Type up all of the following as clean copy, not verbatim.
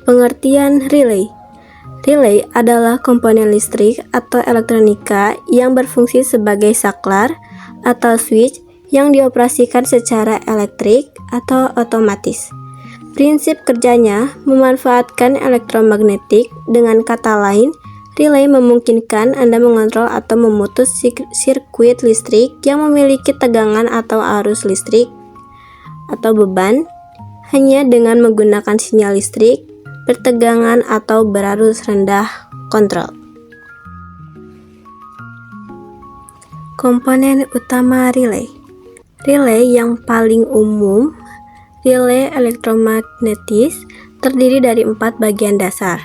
Pengertian relay. Relay adalah komponen listrik atau elektronika yang berfungsi sebagai saklar atau switch yang dioperasikan secara elektrik atau otomatis. Prinsip kerjanya memanfaatkan elektromagnetik. Dengan kata lain, relay memungkinkan Anda mengontrol atau memutus sirkuit listrik yang memiliki tegangan atau arus listrik atau beban hanya dengan menggunakan sinyal listrik bertegangan atau berarus rendah kontrol. Komponen utama relay. Relay yang paling umum, relay elektromagnetis, terdiri dari 4 bagian dasar.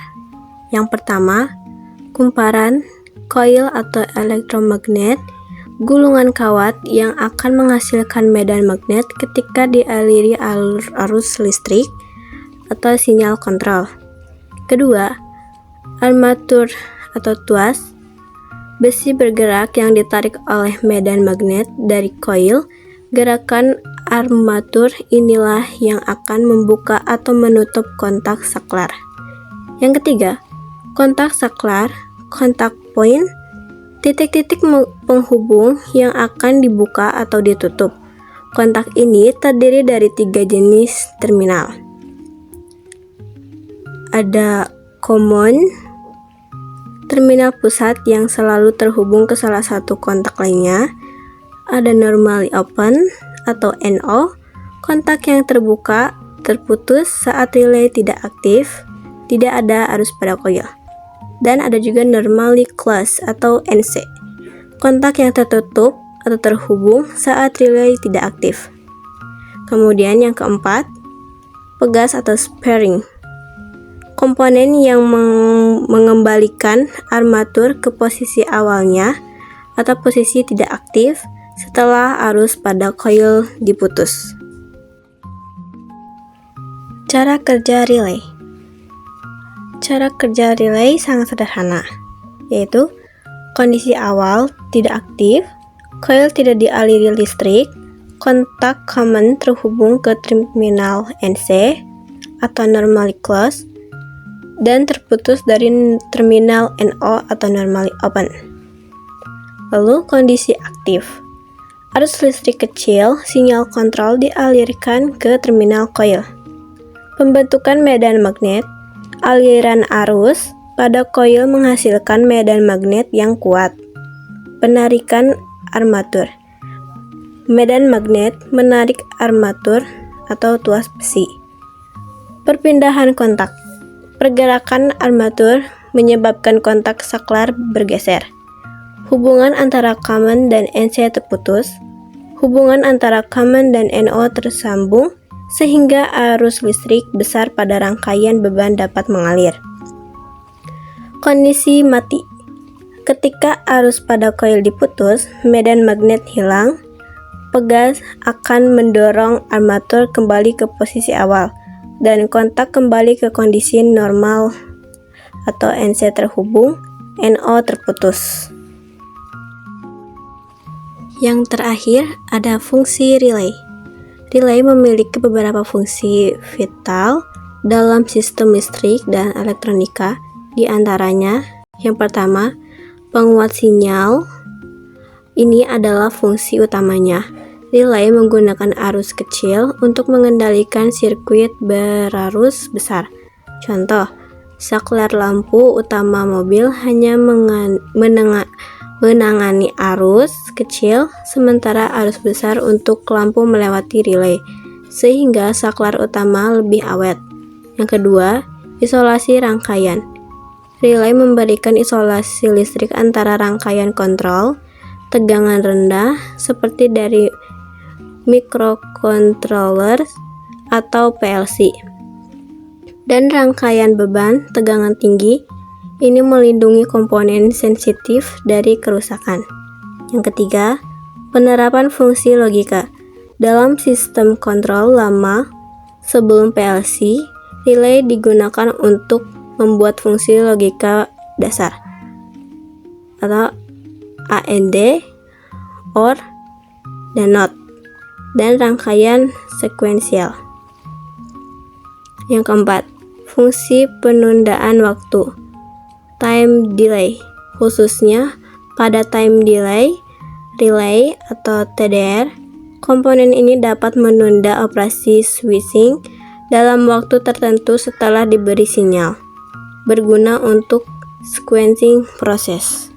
Yang pertama, kumparan, koil atau elektromagnet, gulungan kawat yang akan menghasilkan medan magnet ketika dialiri arus listrik atau sinyal kontrol. Kedua, armatur atau tuas, besi bergerak yang ditarik oleh medan magnet dari koil. Gerakan armatur inilah yang akan membuka atau menutup kontak saklar. Yang ketiga, kontak saklar, kontak point, titik-titik penghubung yang akan dibuka atau ditutup. Kontak ini terdiri dari 3 jenis terminal. Ada common, terminal pusat yang selalu terhubung ke salah satu kontak lainnya. Ada normally open atau NO, kontak yang terbuka terputus saat relay tidak aktif, tidak ada arus pada koil. Dan ada juga normally closed atau NC, kontak yang tertutup atau terhubung saat relay tidak aktif. Kemudian yang keempat, pegas atau sparing, komponen yang mengembalikan armatur ke posisi awalnya atau posisi tidak aktif setelah arus pada koil diputus. Cara kerja relay. Cara kerja relay sangat sederhana, yaitu kondisi awal tidak aktif, koil tidak dialiri listrik, kontak common terhubung ke terminal NC atau normally closed, dan terputus dari terminal NO atau normally open. Lalu kondisi aktif. Arus listrik kecil, sinyal kontrol dialirkan ke terminal koil. Pembentukan medan magnet. Aliran arus pada koil menghasilkan medan magnet yang kuat. Penarikan armatur. Medan magnet menarik armatur atau tuas besi. Perpindahan kontak. Pergerakan armatur menyebabkan kontak saklar bergeser. Hubungan antara common dan NC terputus. Hubungan antara common dan NO tersambung sehingga arus listrik besar pada rangkaian beban dapat mengalir. Kondisi mati. Ketika arus pada koil diputus, medan magnet hilang. Pegas akan mendorong armatur kembali ke posisi awal dan kontak kembali ke kondisi normal atau NC terhubung, NO terputus. Yang terakhir ada fungsi relay. Relay memiliki beberapa fungsi vital dalam sistem listrik dan elektronika. Di antaranya, yang pertama, penguat sinyal. Ini adalah fungsi utamanya. Relay menggunakan arus kecil untuk mengendalikan sirkuit berarus besar. Contoh, saklar lampu utama mobil hanya menangani arus kecil, sementara arus besar untuk lampu melewati relay, sehingga saklar utama lebih awet. Yang kedua, isolasi rangkaian. Relay memberikan isolasi listrik antara rangkaian kontrol tegangan rendah seperti dari microcontroller atau PLC, dan rangkaian beban tegangan tinggi. Ini melindungi komponen sensitif dari kerusakan. Yang ketiga, Penerapan fungsi logika. Dalam sistem kontrol lama sebelum PLC, relay digunakan untuk membuat fungsi logika dasar atau AND, OR, dan NOT, dan rangkaian sekuensial. Yang keempat, fungsi penundaan waktu, time delay. Khususnya pada time delay relay atau TDR, komponen ini dapat menunda operasi switching dalam waktu tertentu setelah diberi sinyal, berguna untuk sequencing proses.